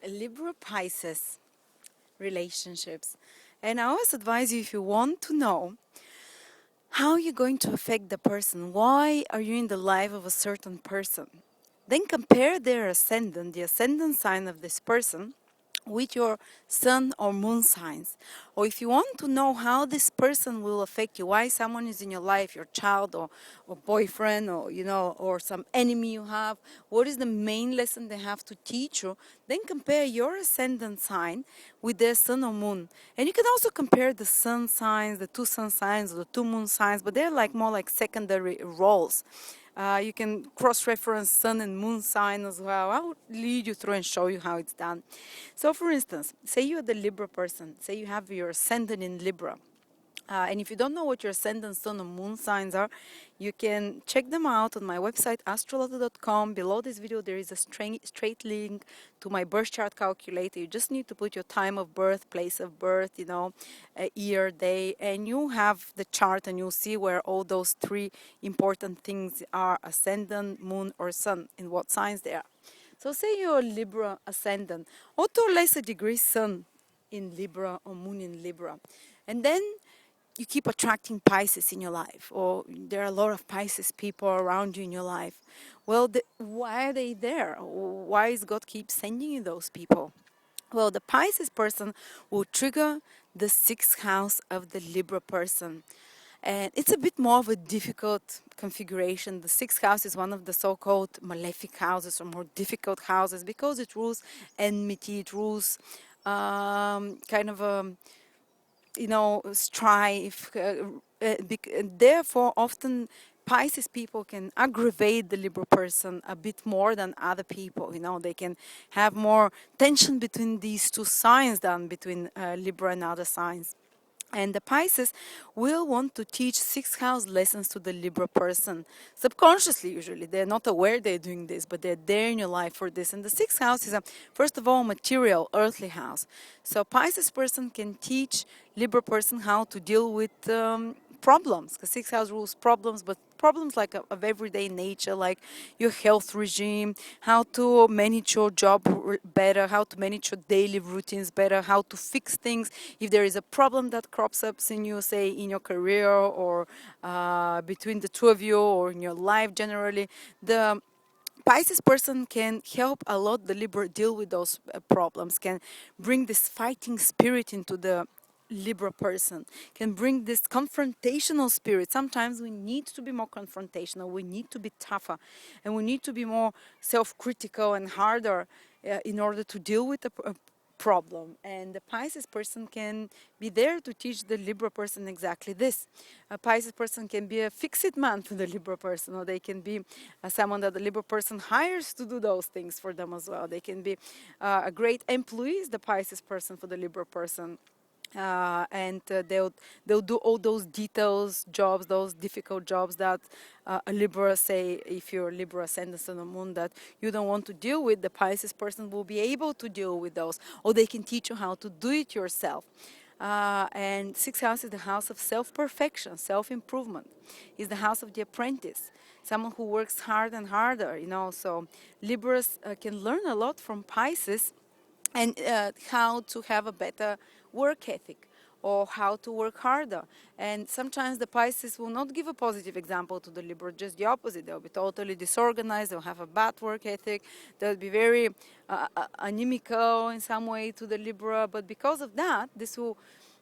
Libra Pisces relationships. And I always advise you, if you want to know how you're going to affect the person, why are you in the life of a certain person, then compare their ascendant, the ascendant sign of this person, with your sun or moon signs. Or if you want to know how this person will affect you, why someone is in your life, your child or boyfriend, or or some enemy you have, what is the main lesson they have to teach you, then compare your ascendant sign with their sun or moon. And you can also compare the sun signs, the two sun signs, or the two moon signs, but they're like more like secondary roles. You can cross-reference sun and moon sign as well. I will lead you through and show you how it's done. So for instance, say you're the Libra person, say you have your ascendant in Libra. And if you don't know what your ascendant, sun, and moon signs are, you can check them out on my website, astrolada.com. Below this video, there is a straight link to my birth chart calculator. You just need to put your time of birth, place of birth, year, day, and you have the chart, and you'll see where all those three important things are: ascendant, moon, or sun, in what signs they are. So say you're Libra ascendant, or to a lesser degree, sun in Libra or moon in Libra. And then you keep attracting Pisces in your life, or there are a lot of Pisces people around you in your life. Well, why are they there? Why is God keep sending you those people? Well, the Pisces person will trigger the sixth house of the Libra person. And it's a bit more of a difficult configuration. The sixth house is one of the so-called malefic houses, or more difficult houses, because it rules enmity, it rules kind of a strife. Therefore, often Pisces people can aggravate the Libra person a bit more than other people. They can have more tension between these two signs than between Libra and other signs. And the Pisces will want to teach sixth house lessons to the Libra person. Subconsciously, usually. They're not aware they're doing this, but they're there in your life for this. And the sixth house is, first of all, material, earthly house. So Pisces person can teach Libra person how to deal with problems, because sixth house rules problems, but problems like of everyday nature, like your health regime, how to manage your job better, how to manage your daily routines better, how to fix things if there is a problem that crops up in you, say in your career, or between the two of you, or in your life generally. The Pisces person can help a lot the Libra deal with those problems, can bring this fighting spirit into the Libra person, can bring this confrontational spirit. Sometimes we need to be more confrontational, we need to be tougher, and we need to be more self-critical and harder in order to deal with the problem. And the Pisces person can be there to teach the Libra person exactly this. A Pisces person can be a fix-it man to the Libra person, or they can be someone that the Libra person hires to do those things for them as well. They can be a great employee, the Pisces person, for the Libra person. And they'll do all those details jobs, those difficult jobs that a Libra, say if you're Libra ascendant on the moon, that you don't want to deal with, the Pisces person will be able to deal with those, or they can teach you how to do it yourself. And sixth house is the house of self-perfection, self-improvement. Is the house of the apprentice, someone who works hard and harder. So Libras can learn a lot from Pisces, and how to have a better work ethic, or how to work harder. And sometimes the Pisces will not give a positive example to the Libra, just the opposite. They'll be totally disorganized, they'll have a bad work ethic, they'll be very anemical in some way to the Libra, but because of that, this will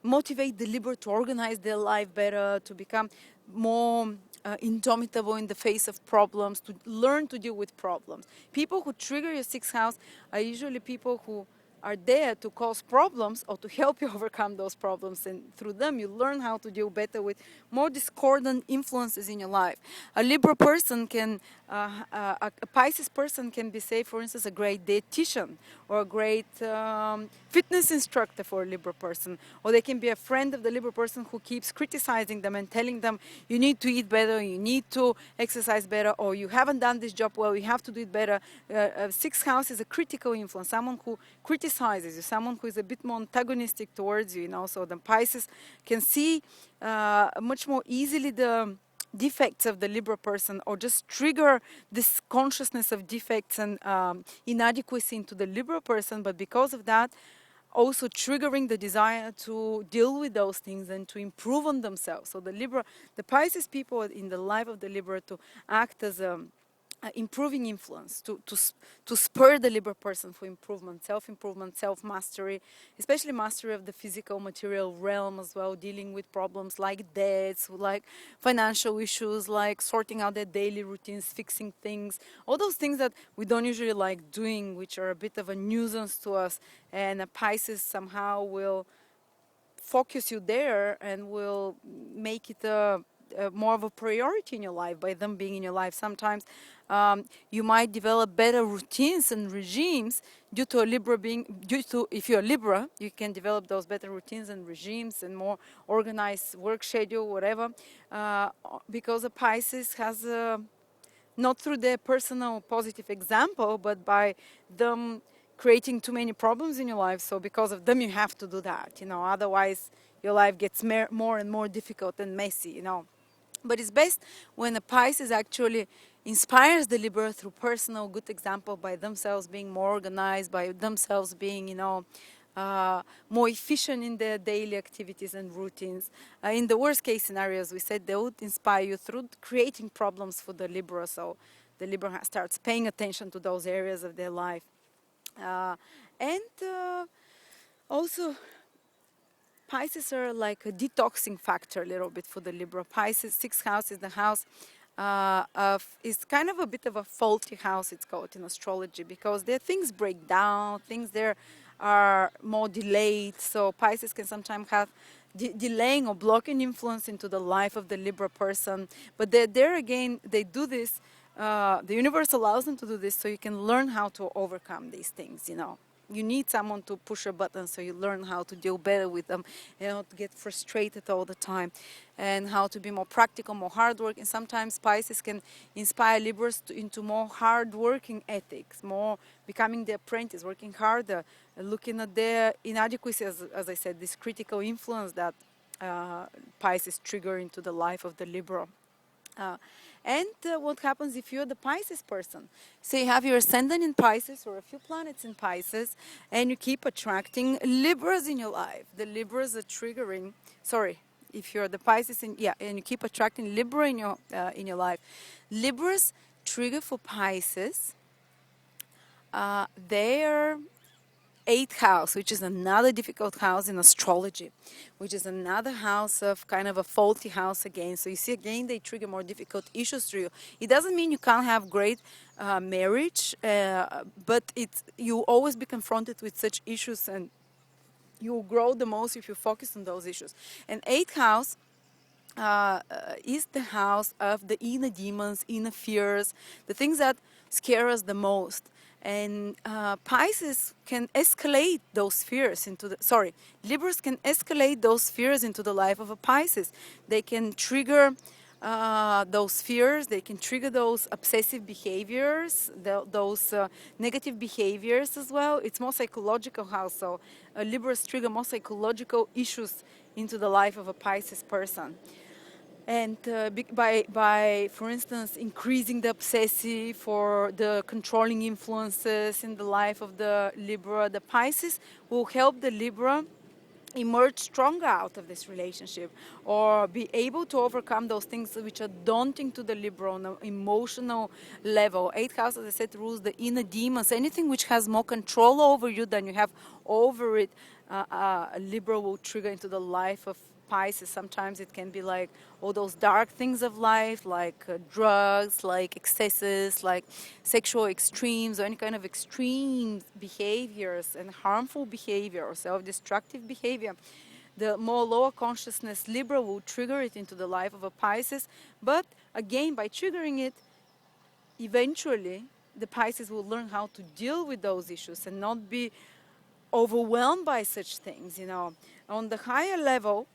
motivate the Libra to organize their life better, to become more indomitable in the face of problems, to learn to deal with problems. People who trigger your sixth house are usually people who are there to cause problems or to help you overcome those problems, and through them you learn how to deal better with more discordant influences in your life. A Libra person can, a Pisces person can be, say for instance, a great dietitian, or a great fitness instructor for a Libra person, or they can be a friend of the Libra person who keeps criticizing them and telling them, you need to eat better, you need to exercise better, or you haven't done this job well, you have to do it better. Sixth house is a critical influence, someone who criticizes you, someone who is a bit more antagonistic towards you, so the Pisces can see much more easily the defects of the Libra person, or just trigger this consciousness of defects and inadequacy into the Libra person, but because of that, also triggering the desire to deal with those things and to improve on themselves. So the Pisces people in the life of the Libra to act as a improving influence, to spur the Libra person for improvement, self-improvement, self-mastery, especially mastery of the physical material realm as well, dealing with problems like debts, like financial issues, like sorting out their daily routines, fixing things, all those things that we don't usually like doing, which are a bit of a nuisance to us, and a Pisces somehow will focus you there and will make it more of a priority in your life by them being in your life. Sometimes you might develop better routines and regimes due to a Libra being, due to, if you're a Libra, you can develop those better routines and regimes and more organized work schedule, whatever, because a Pisces has a, not through their personal positive example, but by them creating too many problems in your life. So because of them, you have to do that, you know, otherwise your life gets more and more difficult and messy, you know. But it's best when a Pisces actually inspires the Libra through personal good example, by themselves being more organized, by themselves being, you know, more efficient in their daily activities and routines. In the worst case scenarios, we said they would inspire you through creating problems for the Libra. So the Libra starts paying attention to those areas of their life. And also, Pisces are like a detoxing factor a little bit for the Libra. Pisces, sixth house is the house is kind of a bit of a faulty house, it's called in astrology, because there things break down, things there are more delayed. So Pisces can sometimes have delaying or blocking influence into the life of the Libra person. But there again, they do this. The universe allows them to do this, so you can learn how to overcome these things, you know. You need someone to push a button, so you learn how to deal better with them, you know, to get frustrated all the time, and how to be more practical, more hard work. And sometimes Pisces can inspire Libras into more hard working ethics, more becoming the apprentice, working harder, looking at their inadequacy, as I said, this critical influence that Pisces trigger into the life of the Libra. And what happens if you're the Pisces person? So you have your ascendant in Pisces or a few planets in Pisces, and you keep attracting Libras in your life. The Libras are triggering. Sorry, if you're the Pisces, and you keep attracting Libra in your life. Libras trigger for Pisces. They're eighth house, which is another difficult house in astrology, which is another house of kind of a faulty house again. So you see, again, they trigger more difficult issues to you. It doesn't mean you can't have great marriage, but you always be confronted with such issues, and you will grow the most if you focus on those issues. And eighth house is the house of the inner demons, inner fears, the things that scare us the most. And Pisces can escalate those fears into the, sorry, Libras can escalate those fears into the life of a Pisces. They can trigger those fears, they can trigger those obsessive behaviors, those negative behaviors as well. It's more psychological house, so Libras trigger more psychological issues into the life of a Pisces person. And by, for instance, increasing the obsessive or the controlling influences in the life of the Libra, the Pisces will help the Libra emerge stronger out of this relationship, or be able to overcome those things which are daunting to the Libra on an emotional level. Eighth house, as I said, rules the inner demons. Anything which has more control over you than you have over it, Libra will trigger into the life of Pisces. Sometimes it can be like all those dark things of life, like drugs, like excesses, like sexual extremes, or any kind of extreme behaviors and harmful behavior or self-destructive behavior. The more lower consciousness Libra will trigger it into the life of a Pisces. But again, by triggering it, eventually the Pisces will learn how to deal with those issues and not be overwhelmed by such things, you know. On the higher level,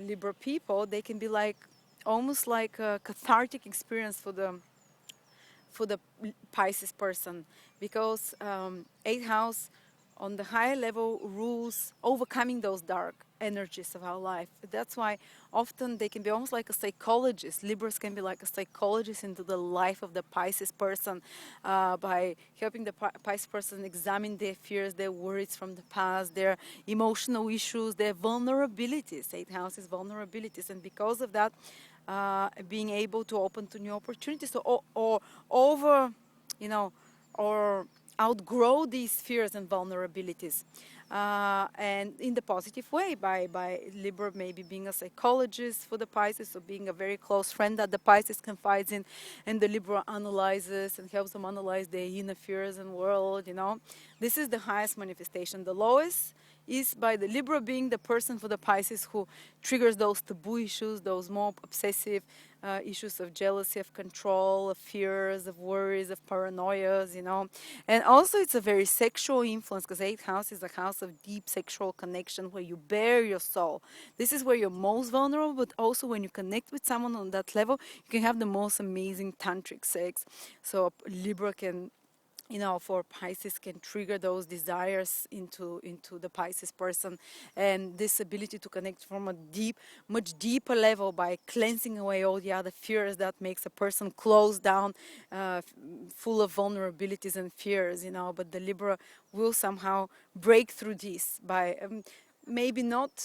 Libra people, they can be like almost like a cathartic experience for the Pisces person, because eighth house on the higher level rules overcoming those dark energies of our life. That's why often they can be almost like a psychologist. Libras can be like a psychologist into the life of the Pisces person, by helping the Pisces person examine their fears, their worries from the past, their emotional issues, their vulnerabilities. Eighth house is vulnerabilities, and because of that, being able to open to new opportunities, so, or over, you know, or outgrow these fears and vulnerabilities, and in the positive way, by Libra maybe being a psychologist for the Pisces, or being a very close friend that the Pisces confides in, and the Libra analyzes and helps them analyze their inner fears and world. This is the highest manifestation. The lowest is by the Libra being the person for the Pisces who triggers those taboo issues, those more obsessive issues of jealousy, of control, of fears, of worries, of paranoias. And also it's a very sexual influence, because eighth house is a house of deep sexual connection where you bare your soul. This is where you're most vulnerable, but also when you connect with someone on that level, you can have the most amazing tantric sex. So Libra can, for Pisces, can trigger those desires into the Pisces person, and this ability to connect from a much deeper level by cleansing away all the other fears that makes a person closed down, full of vulnerabilities and fears. But the Libra will somehow break through this by, maybe not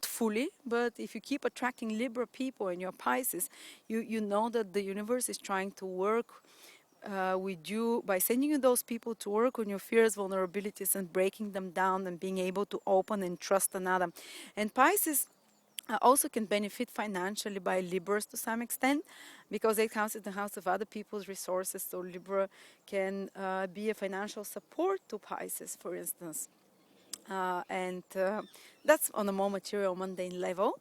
fully, but if you keep attracting Libra people in your Pisces, you know that the universe is trying to work with you by sending you those people to work on your fears, vulnerabilities, and breaking them down, and being able to open and trust another. And Pisces also can benefit financially by Libras to some extent, because eighth house is the house of other people's resources. So Libra can be a financial support to Pisces, for instance. And that's on a more material, mundane level.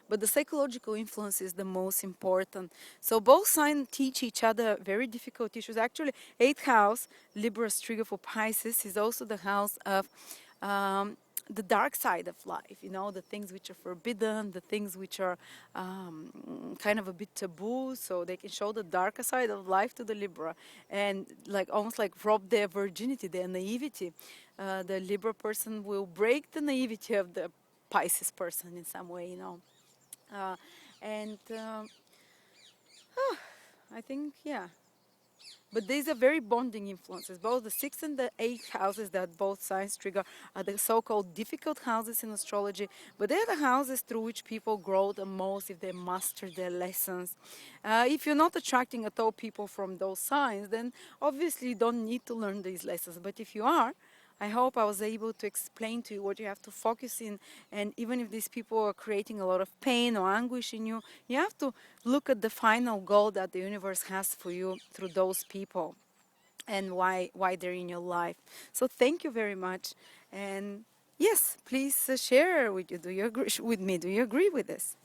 But the psychological influence is the most important. So both signs teach each other very difficult issues. Actually, eighth house, Libra's trigger for Pisces, is also the house of the dark side of life, the things which are forbidden, the things which are kind of a bit taboo, so they can show the darker side of life to the Libra, and almost like rob their virginity, their naivety. The Libra person will break the naivety of the Pisces person in some way, Uh, and I think, yeah. But these are very bonding influences. Both the sixth and the eighth houses that both signs trigger are the so-called difficult houses in astrology, but they're the houses through which people grow the most if they master their lessons. If you're not attracting at all people from those signs, then obviously you don't need to learn these lessons. But if you are, I hope I was able to explain to you what you have to focus in, and even if these people are creating a lot of pain or anguish in you, you have to look at the final goal that the universe has for you through those people, and why they're in your life. So thank you very much, and yes, please share with you. Do you agree with me? Do you agree with this?